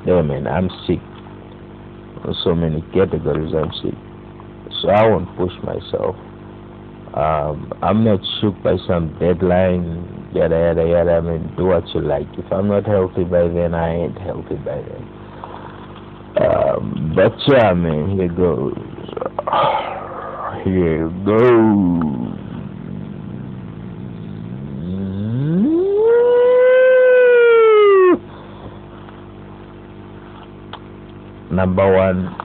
Yeah, man, I'm sick. In so many categories, I'm sick. So I won't push myself. I'm not shook by some deadline, yada yada yada. I mean, do what you like. If I'm not healthy by then, I ain't healthy by then. But yeah, man, here goes. Here goes. Number one,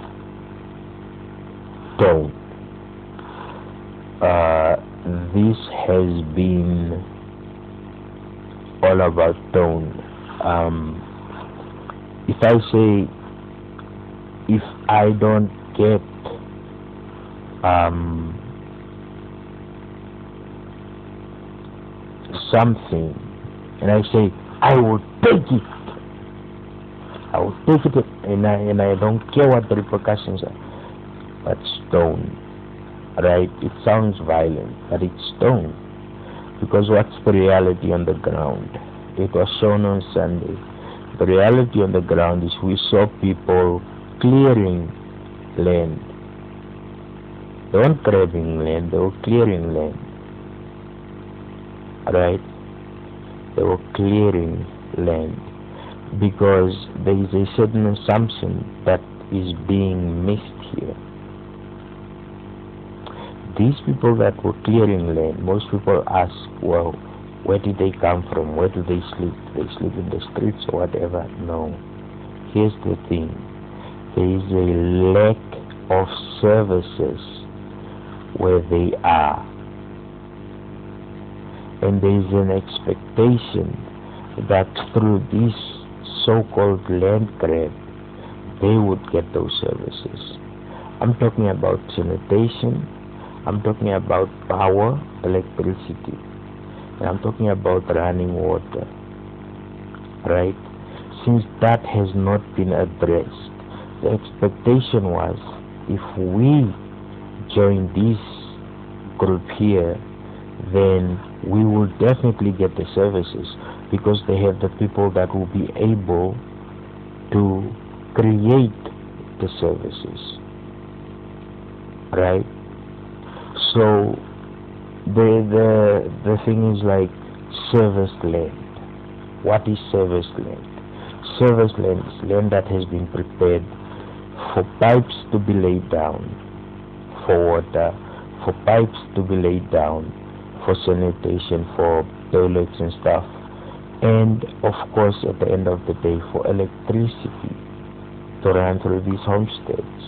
tone. This has been all about tone. If I say, if I don't get something, and I say I will take it, I will take it, and I don't care what the repercussions are. That's tone, right? It sounds violent, but it's tone. Because what's the reality on the ground? It was shown on Sunday. The reality on the ground is we saw people clearing land. They weren't grabbing land, they were clearing land. Right? They were clearing land. Because there is a certain assumption that is being missed here. These people that were clearing land, most people ask, well, where did they come from? Where do they sleep? Do they sleep in the streets or whatever? No. Here's the thing. There is a lack of services where they are. And there is an expectation that through this so-called land grab, they would get those services. I'm talking about sanitation, I'm talking about power, electricity, and I'm talking about running water, right? Since that has not been addressed, the expectation was if we join this group here, then we will definitely get the services because they have the people that will be able to create the services, right? So the thing is like serviced land. What is serviced land? Serviced land is land that has been prepared for pipes to be laid down for water, for pipes to be laid down for sanitation, for toilets and stuff, and of course at the end of the day for electricity to run through these homesteads.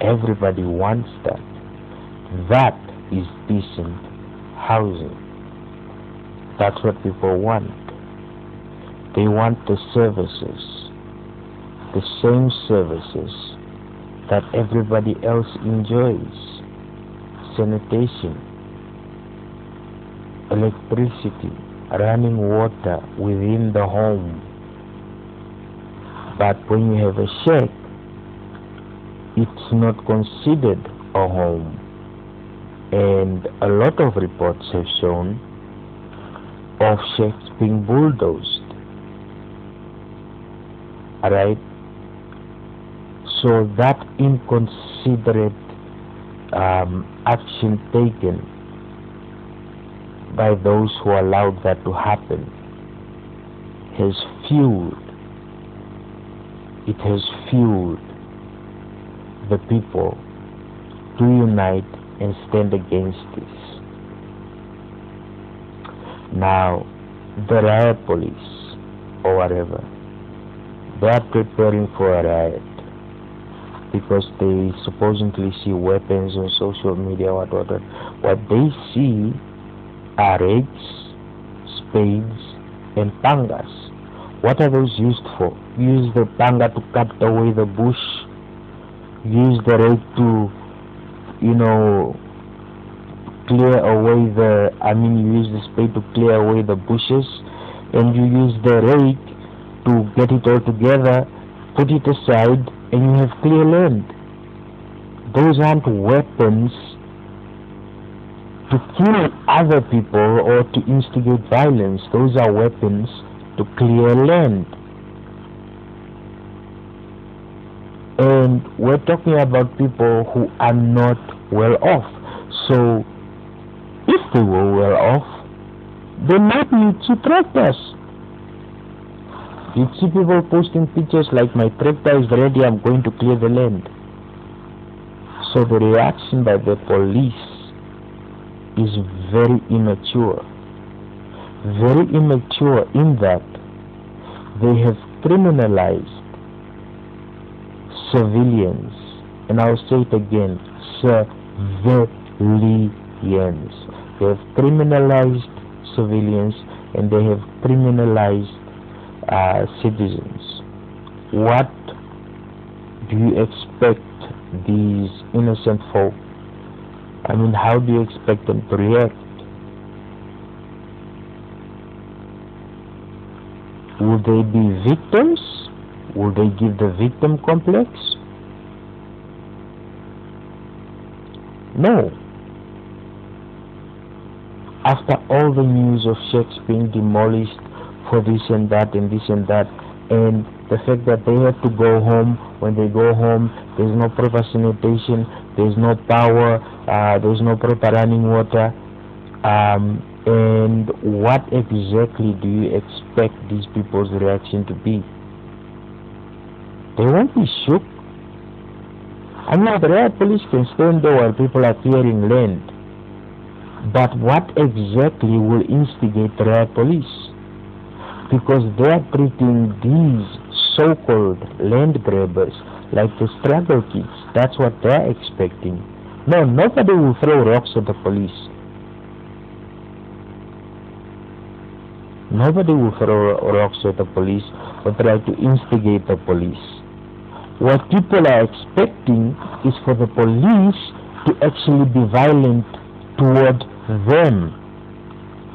Everybody wants that. That is decent housing. That's what people want. They want the services, the same services that everybody else enjoys. Sanitation, electricity, running water within the home. But when you have a shack, it's not considered a home. And a lot of reports have shown of shacks being bulldozed. Alright? So that inconsiderate action taken by those who allowed that to happen has fueled the people to unite and stand against this. Now, the riot police or whatever, they are preparing for a riot because they supposedly see weapons on social media, what they see are rakes, spades, and pangas. What are those used for? Use the panga to cut away the bush, use the rake to, clear away you use the spade to clear away the bushes, and you use the rake to get it all together, put it aside, and you have clear land. Those aren't weapons to kill other people or to instigate violence. Those are weapons to clear land. And we're talking about people who are not well off. So if they were well off, they might need to tractors. You see people posting pictures like, my tractor is ready, I'm going to clear the land. So the reaction by the police is very immature. Very immature in that they have criminalized civilians, and I'll say it again, civilians. They have criminalized civilians and they have criminalized citizens. What do you expect these innocent folk, how do you expect them to react? Will they be victims? Will they give the victim complex? No. After all the news of shacks being demolished for this and that and this and that, and the fact that they have to go home, when they go home, there's no proper sanitation, there's no power, there's no proper running water, and what exactly do you expect these people's reaction to be? They won't be shook. The riot police can stand there while people are clearing land, but what exactly will instigate the riot police? Because they are treating these so-called land grabbers like the struggle kids. That's what they're expecting. No, nobody will throw rocks at the police. Nobody will throw rocks at the police or try to instigate the police. What people are expecting is for the police to actually be violent toward them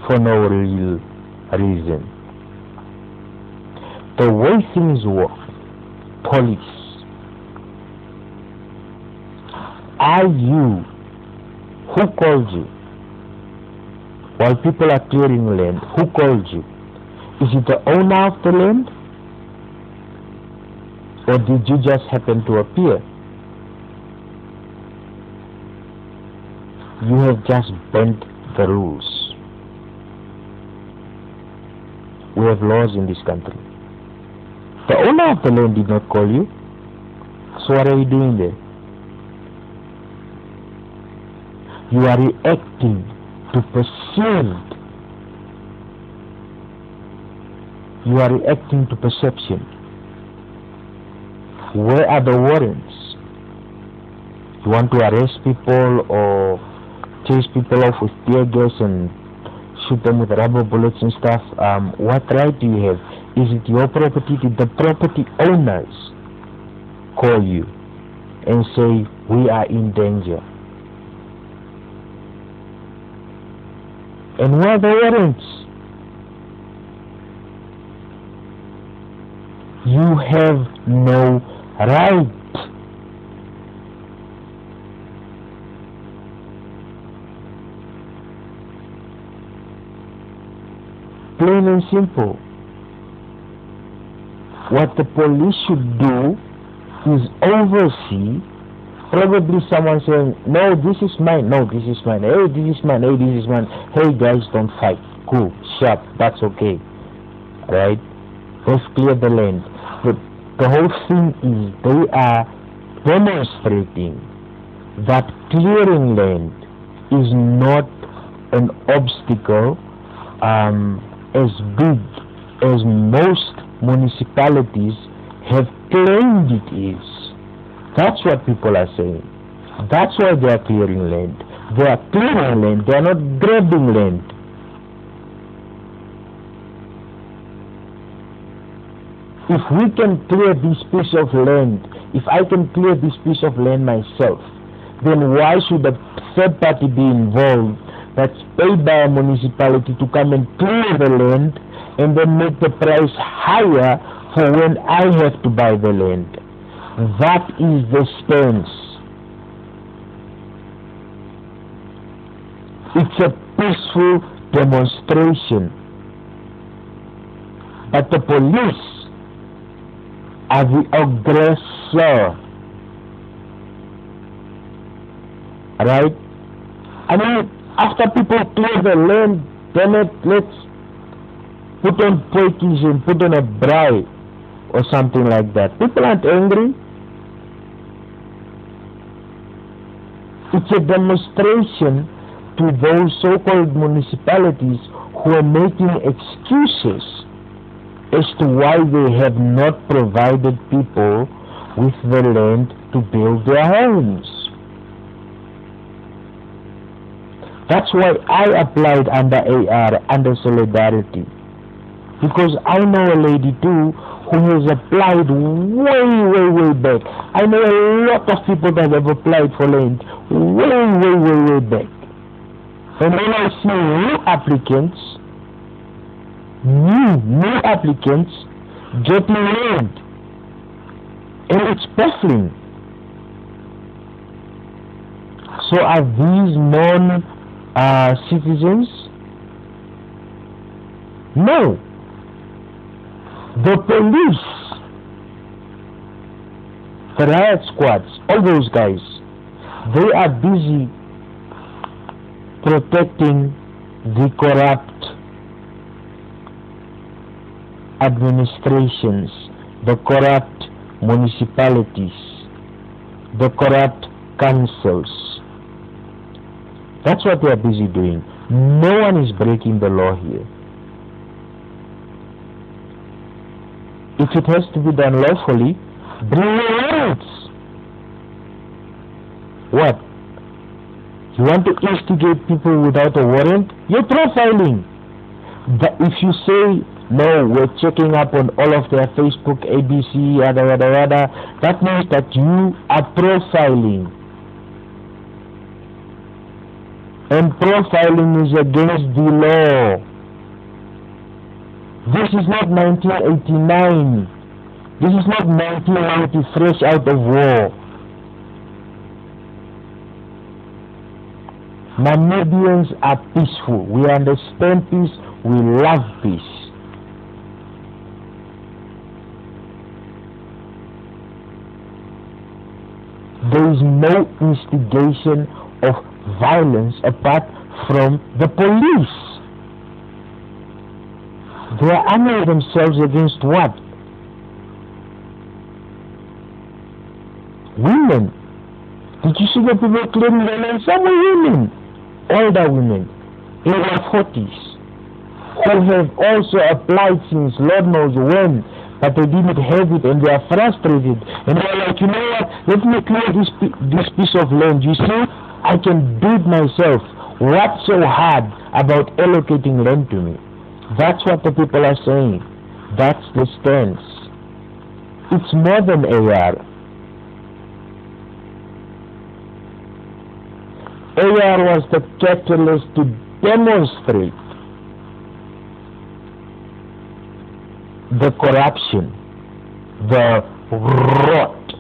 for no real reason. The way things work, police, are you? Who called you? While people are clearing land, who called you? Is it the owner of the land? Or did you just happen to appear? You have just bent the rules. We have laws in this country. The owner of the land did not call you. So what are you doing there? You are reacting to perceived. You are reacting to perception. Where are the warrants? You want to arrest people or chase people off with tear gas and shoot them with rubber bullets and stuff? What right do you have? Is it your property? Did the property owners call you and say, we are in danger? And where are the warrants? You have no right. Plain and simple. What the police should do is oversee. Probably someone saying, no, this is mine, no, this is mine, hey, this is mine, hey, this is mine, hey guys, don't fight, cool, sharp, that's okay, right? Let's clear the land. But the whole thing is they are demonstrating that clearing land is not an obstacle as big as most municipalities have claimed it is. That's what people are saying. That's why they are clearing land. They are clearing land, they are not grabbing land. If we can clear this piece of land, if I can clear this piece of land myself, then why should a third party be involved that's paid by a municipality to come and clear the land and then make the price higher for when I have to buy the land? That is the stance. It's a peaceful demonstration. But the police are the aggressor. right? I mean, after people clear the land, then let's put on poikies and put on a braai or something like that. People aren't angry. It's a demonstration to those so-called municipalities who are making excuses as to why they have not provided people with the land to build their homes. That's why I applied under AR, under Solidarity, because I know a lady too who has applied way back. I know a lot of people that have applied for land way back. And when I see new applicants getting land, and it's baffling. So are these non-citizens? No. The police, the riot squads, all those guys, they are busy protecting the corrupt administrations, the corrupt municipalities, the corrupt councils. That's what they are busy doing. No one is breaking the law here. If it has to be done lawfully, bring your warrants. What? You want to instigate people without a warrant? You're profiling. But if you say, no, we're checking up on all of their Facebook, ABC, yada, that means that you are profiling. And profiling is against the law. This is not 1989. This is not 1990, fresh out of war. Namibians are peaceful. We understand peace. We love peace. There is no instigation of violence apart from the police. They are arming themselves against what? Women. Did you see the people clearing the land? Some were women, older women, in their 40s, who have also applied since Lord knows when, but they didn't have it and they are frustrated. And they are like, you know what, let me clear this piece of land. You see, I can do it myself. What's so hard about allocating land to me? That's what the people are saying. That's the stance. It's more than AR. AR was the catalyst to demonstrate the corruption, the rot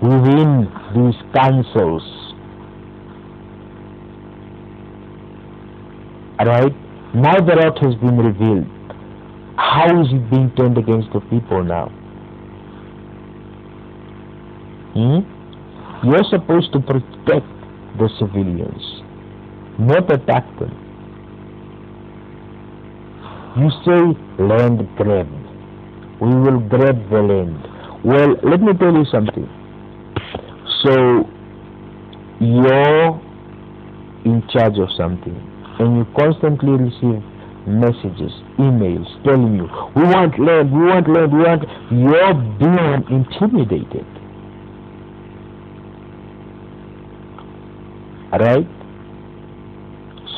within these councils. Alright? Now the rot has been revealed. How is it being turned against the people now? You're supposed to protect the civilians, not attack them. You say land grab. We will grab the land. Well, let me tell you something. So you're in charge of something and you constantly receive messages, emails telling you, we want land, we want land, we want. You're being intimidated. Right?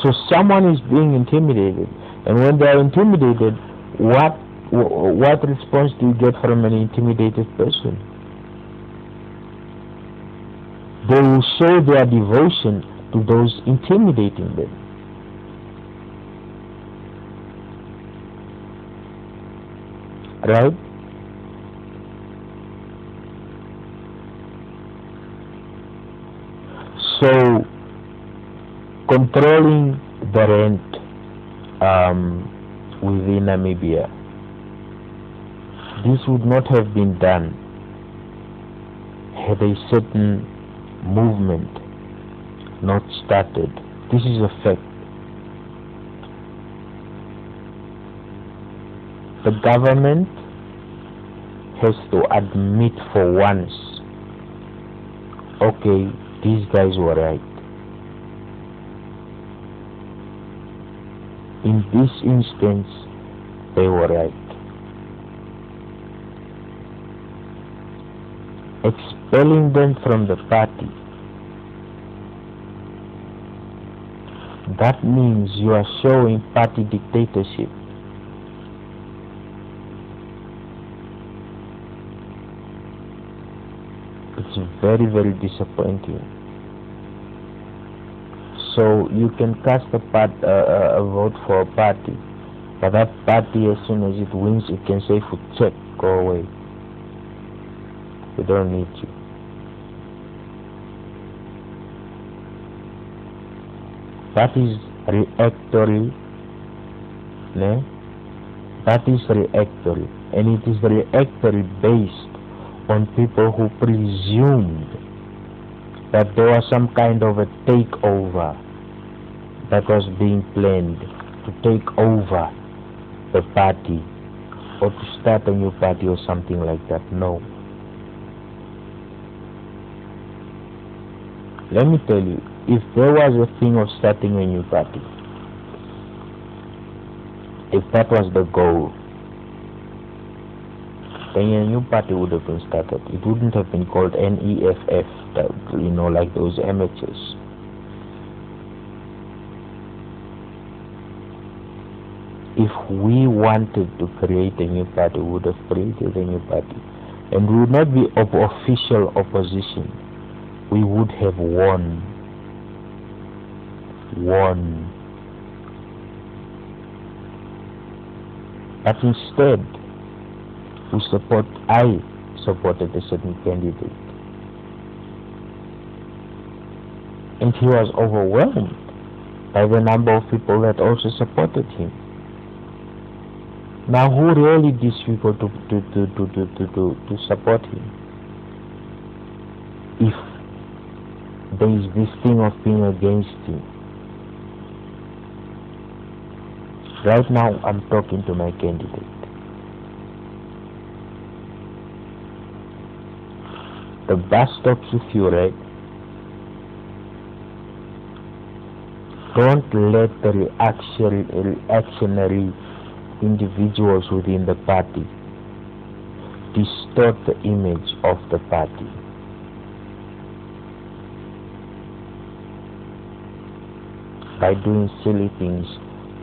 So someone is being intimidated, and when they are intimidated, what response do you get from an intimidated person? They will show their devotion to those intimidating them. Right? So controlling the rent within Namibia, this would not have been done had a certain movement not started. This is a fact. The government has to admit for once, okay, these guys were right. In this instance, they were right. Expelling them from the party, that means you are showing party dictatorship. It's very, very disappointing. So you can cast a vote for a party, but that party, as soon as it wins, it can say, "For check, go away. We don't need you." That is reactory, ne? That is reactory, and it is reactory based on people who presumed that there was some kind of a takeover that was being planned to take over the party or to start a new party or something like that. No. Let me tell you, if there was a thing of starting a new party, if that was the goal, then a new party would have been started. It wouldn't have been called NEFF, like those amateurs. If we wanted to create a new party, we would have created a new party. And we would not be of official opposition. We would have won. But instead, I supported a certain candidate. And he was overwhelmed by the number of people that also supported him. Now, who really these people to support him? If there is this thing of being against him. Right now, I'm talking to my candidate. The bus stops with you, right? Don't let the reactionary individuals within the party distort the image of the party. By doing silly things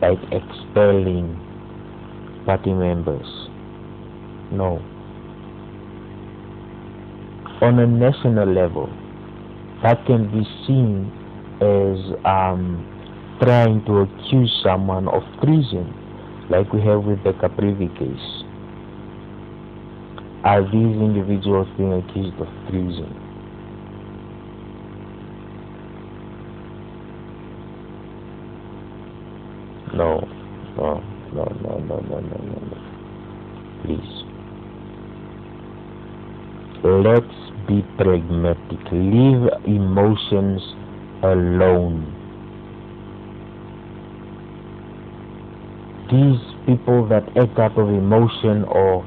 like expelling party members. No. On a national level, that can be seen as trying to accuse someone of treason, like we have with the Caprivi case. Are these individuals being accused of treason? No. Please. Let's be pragmatic. Leave emotions alone. These people that act out of emotion or,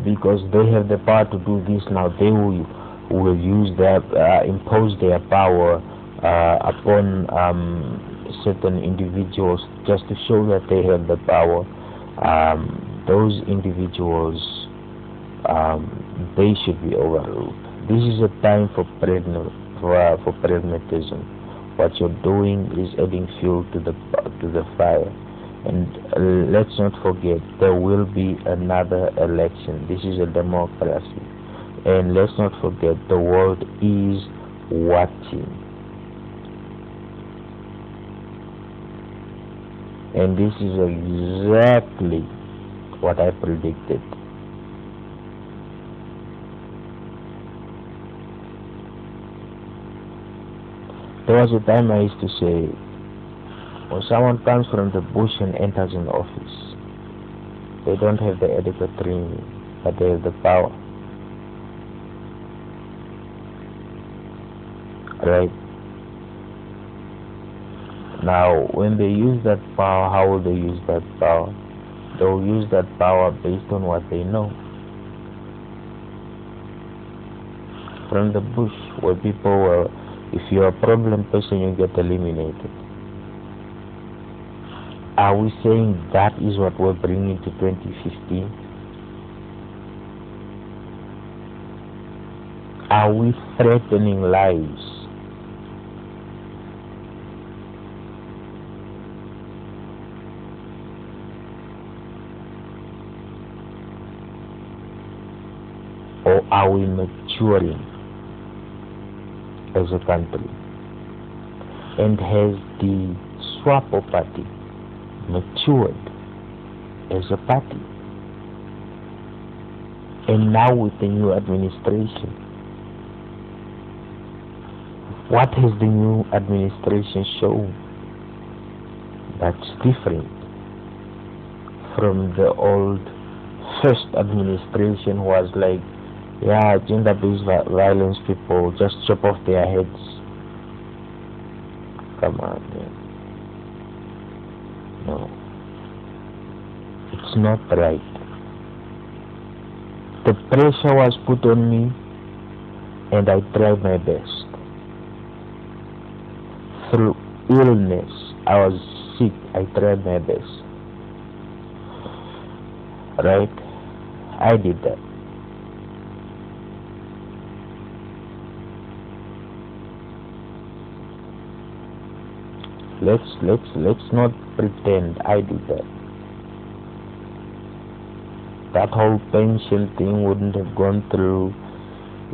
because they have the power to do this now, they will use their, impose their power upon certain individuals just to show that they have the power. Those individuals, they should be overruled. This is a time for pragmatism. What you're doing is adding fuel to the fire. And let's not forget, there will be another election. This is a democracy. And let's not forget, the world is watching. And this is exactly what I predicted. There was a time I used to say, when someone comes from the bush and enters an office, they don't have the adequate training, but they have the power. Right? Now, when they use that power, how will they use that power? They'll use that power based on what they know. From the bush, where people were, if you're a problem person, you get eliminated. Are we saying that is what we're bringing to 2015? Are we threatening lives? Or are we maturing as a country? And has the SWAPO party matured as a party? And now with the new administration, what has the new administration shown that's different from the old first administration, who was like, yeah, gender-based violence people, just chop off their heads? Come on, man. No, it's not right. The pressure was put on me, and I tried my best. Through illness, I was sick, I tried my best. Right? I did that. Let's not pretend I did that. That whole pension thing wouldn't have gone through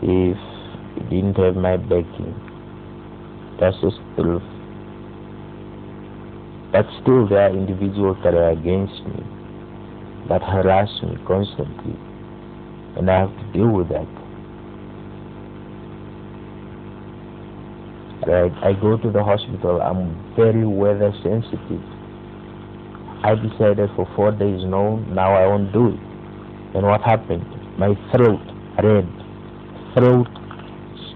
if it didn't have my backing. That's just truth. But still, there are individuals that are against me, that harass me constantly, and I have to deal with that. Right? I go to the hospital, I'm very weather sensitive. I decided for 4 days, no, now I won't do it. And what happened? My throat red, throat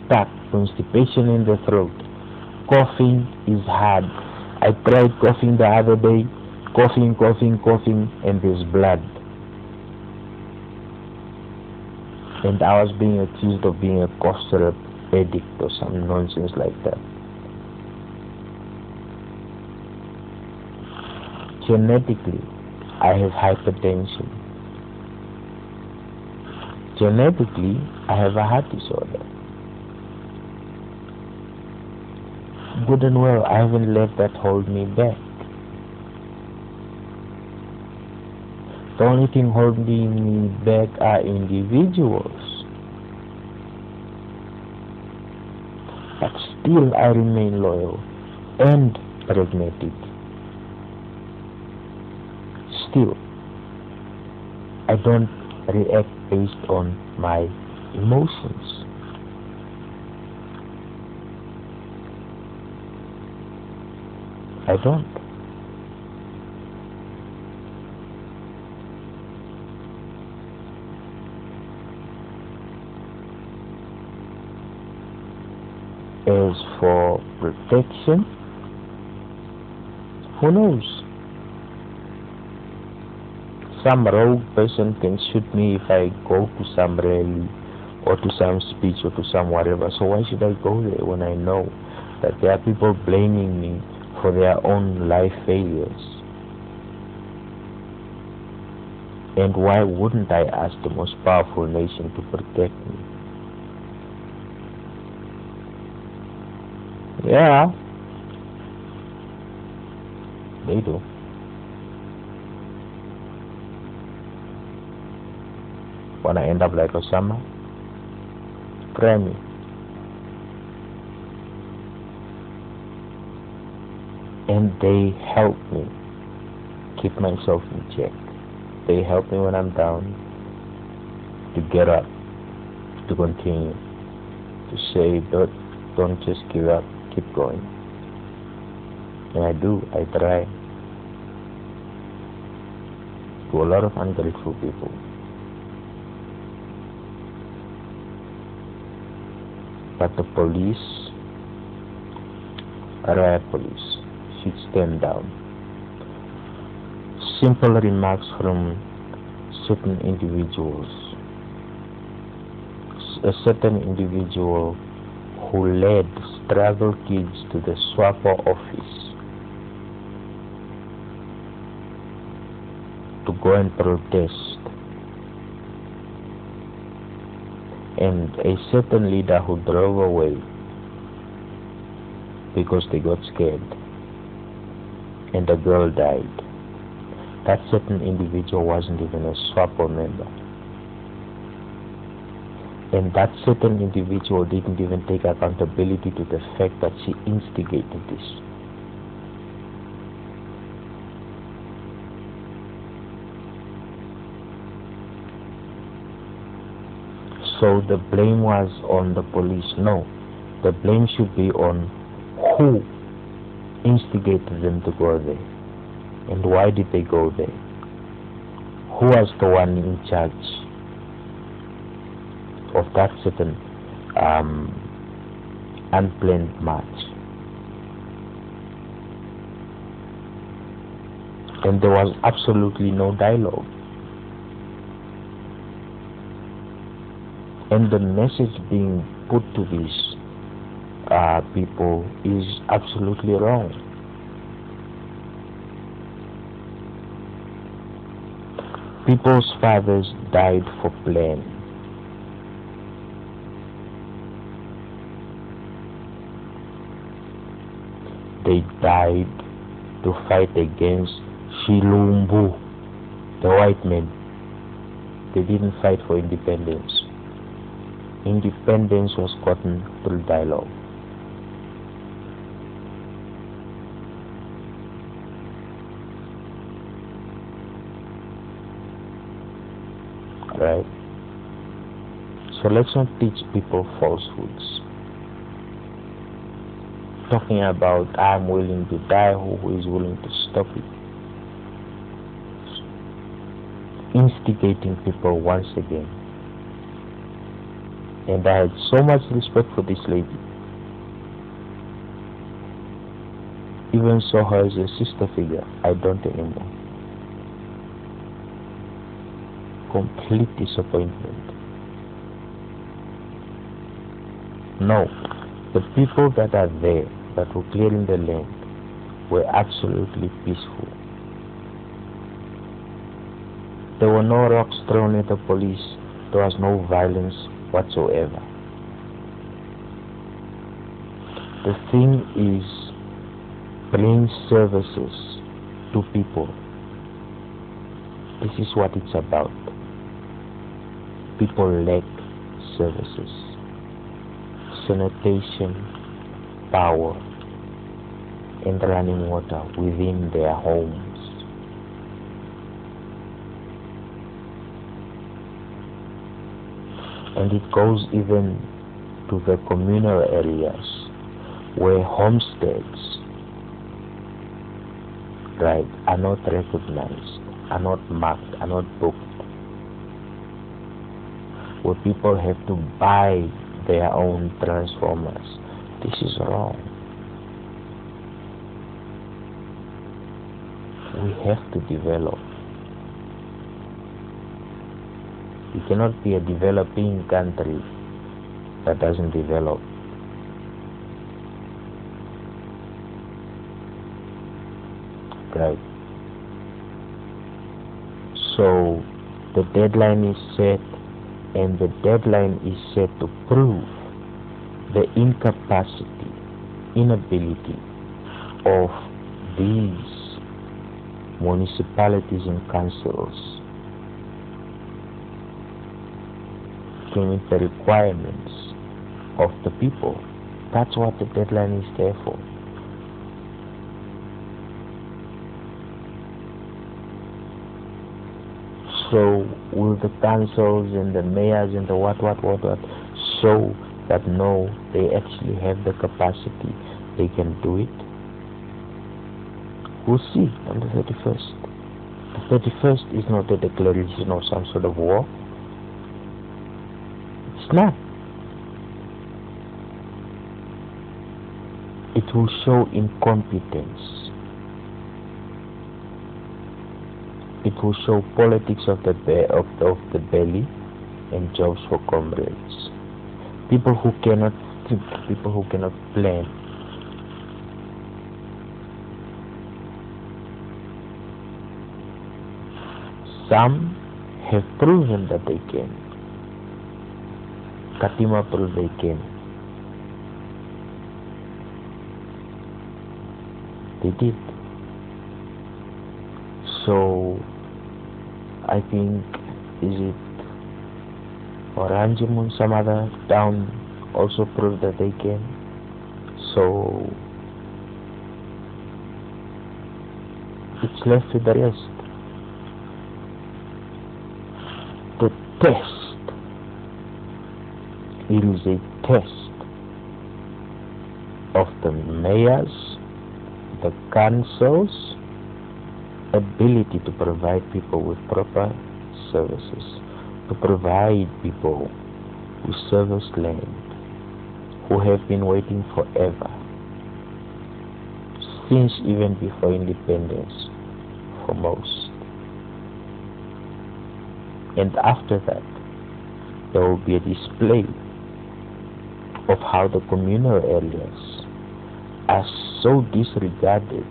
stuck, constipation in the throat. Coughing is hard. I tried coughing the other day, coughing, and there's blood. And I was being accused of being a cough syrup addict or some nonsense like that. Genetically, I have hypertension. Genetically, I have a heart disorder. Good and well, I haven't let that hold me back. The only thing holding me back are individuals. But still I remain loyal and pragmatic. Still, I don't react based on my emotions. I don't. As for protection, who knows? Some rogue person can shoot me if I go to some rally or to some speech or to some whatever. So why should I go there when I know that there are people blaming me for their own life failures? And why wouldn't I ask the most powerful nation to protect me? Yeah, they do. When I end up like Osama, try me. And they help me keep myself in check. They help me when I'm down to get up, to continue, to say, don't just give up, keep going. And I do, I try. To a lot of ungrateful people. But the police, riot police, should stand down. Simple remarks from certain individuals. A certain individual who led struggle kids to the SWAPO office to go and protest, and a certain leader who drove away because they got scared and the girl died. That certain individual wasn't even a SWAPO member, and that certain individual didn't even take accountability to the fact that she instigated this. So the blame was on the police. No, the blame should be on who instigated them to go there, and why did they go there? Who was the one in charge of that certain unplanned march? And there was absolutely no dialogue. And the message being put to these people is absolutely wrong. People's fathers died for plan. They died to fight against Shilumbu, the white men. They didn't fight for independence. Independence was gotten through dialogue. Right? So let's not teach people falsehoods. Talking about I'm willing to die, who is willing to stop it? Instigating people once again. And I had so much respect for this lady. Even saw her as a sister figure. I don't anymore. Complete disappointment. No, the people that are there, that were clearing the land, were absolutely peaceful. There were no rocks thrown at the police. There was no violence whatsoever. The thing is, bring services to people. This is what it's about. People lack services, sanitation, power, and running water within their homes. And it goes even to the communal areas where homesteads, right, are not recognized, are not marked, are not booked, where people have to buy their own transformers. This is wrong. We have to develop. You cannot be a developing country that doesn't develop. Right. So the deadline is set, and the deadline is set to prove the incapacity, inability of these municipalities and councils to meet the requirements of the people. That's what the deadline is there for. So will the councils and the mayors and the what show that no, they actually have the capacity, they can do it? We'll see on the 31st. The 31st is not a declaration of some sort of war. It's not. It will show incompetence It will show politics of the belly and jobs for comrades. People who cannot think, people who cannot plan. Some have proven that they can. Katima proved they can. They did. So I think, is it Oranjum, some other town also proved that they can. So it's left with the rest. The test, it is a test of the mayors, the councils' ability to provide people with proper services, to provide people with service land who have been waiting forever, since even before independence for most. And after that, there will be a display of how the communal areas are so disregarded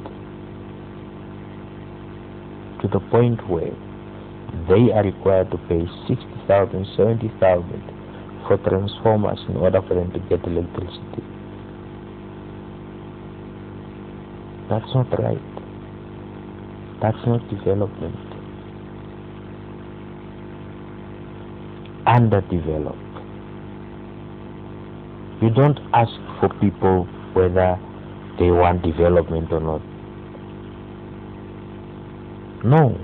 to the point where they are required to pay 60,000, 70,000 for transformers in order for them to get electricity. That's not right. That's not development. Underdeveloped. You don't ask for people whether they want development or not. No.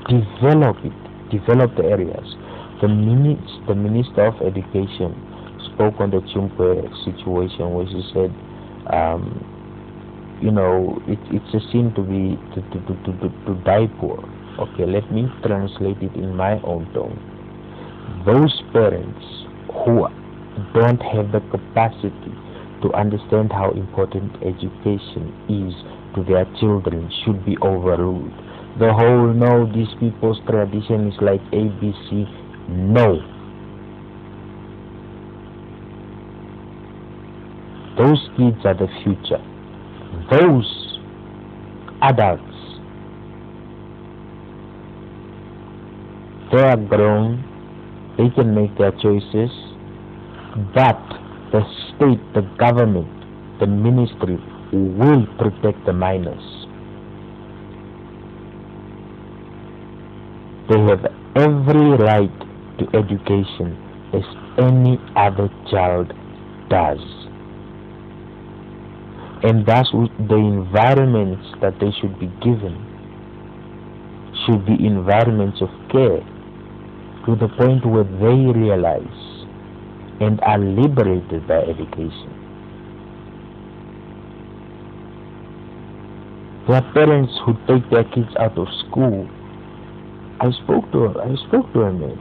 Develop it. Develop the areas. The Minister of Education spoke on the Chumpe situation where she said, it's a sin to die poor. Okay, let me translate it in my own tone. Those parents who don't have the capacity to understand how important education is to their children should be overruled. The whole, no, these people's tradition is like ABC. No. Those kids are the future. Those adults, they are grown, they can make their choices, but the state, the government, the ministry will protect the minors. They have every right to education as any other child does. And thus the environments that they should be given should be environments of care, to the point where they realize and are liberated by education. There are parents who take their kids out of school. I spoke to a man.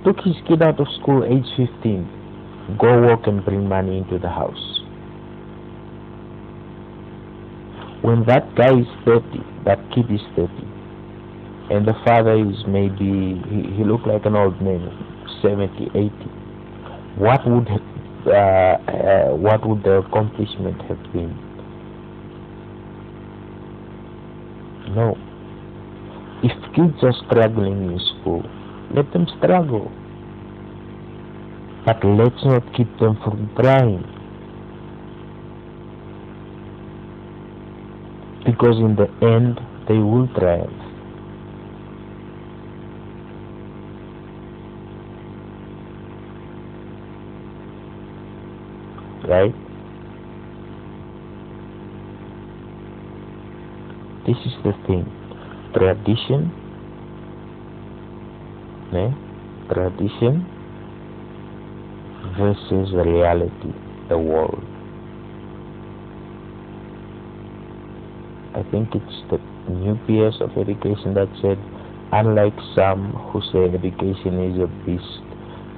Took his kid out of school age 15. Go work and bring money into the house. When that guy is 30, that kid is 30, and the father is maybe, he looked like an old man, 70, 80. What would the accomplishment have been? No. If kids are struggling in school, let them struggle. But let's not keep them from trying. Because in the end, they will triumph. Right? This is the thing. Tradition, tradition versus reality, the world. I think it's the new PS of education that said, unlike some who say education is a beast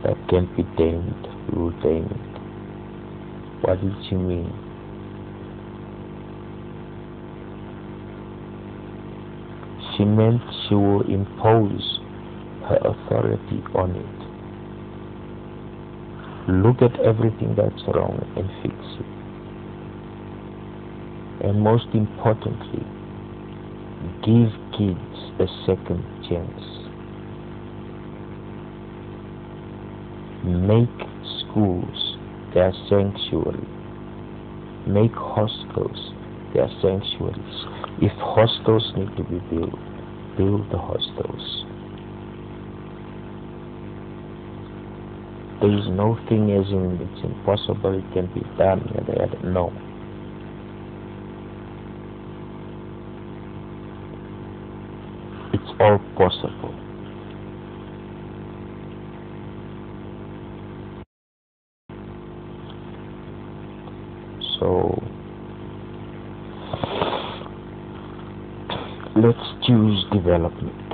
that can't be tamed, we will tame it. What did she mean? She meant she will impose her authority on it. Look at everything that's wrong and fix it. And most importantly, give kids a second chance. Make schools their sanctuary. Make hostels their sanctuaries. If hostels need to be built, build the hostels. There is no thing as in it's impossible, it can be done. No. It's all possible. So let's choose development.